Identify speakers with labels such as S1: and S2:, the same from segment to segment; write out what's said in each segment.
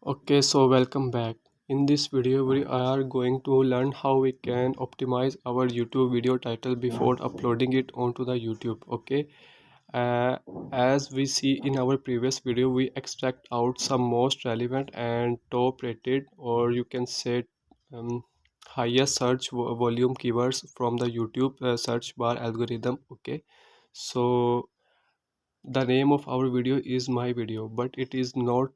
S1: Okay, so welcome back. In this video, we are going to learn how we can optimize our YouTube video title before uploading it onto the YouTube. Okay, uh, as we see in our previous video, we extract out some most relevant and top rated, or you can say highest search volume keywords from the YouTube search bar algorithm. Okay, so the name of our video is my video, but it is not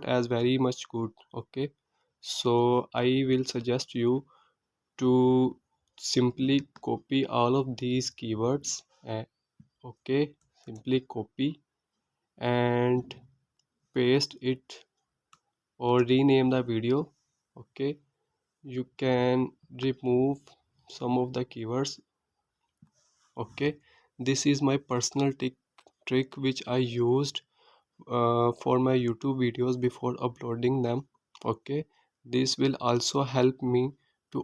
S1: as very much good. Okay, so I will suggest you to simply copy all of these keywords. Okay, simply copy and paste it or rename the video. Okay, you can remove some of the keywords. Okay, this is my personal trick which I used for my YouTube videos before uploading them. Okay, this will also help me to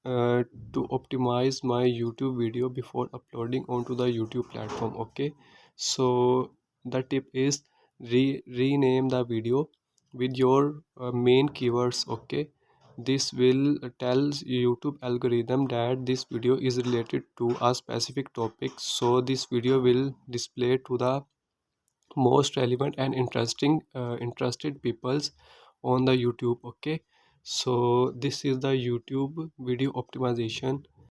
S1: uh, to optimize my YouTube video before uploading onto the YouTube platform. Okay, so the tip is rename the video with your main keywords. Okay, this will tells YouTube algorithm that this video is related to a specific topic, so this video will display to the most relevant and interested peoples on the YouTube. Okay, so this is the YouTube video optimization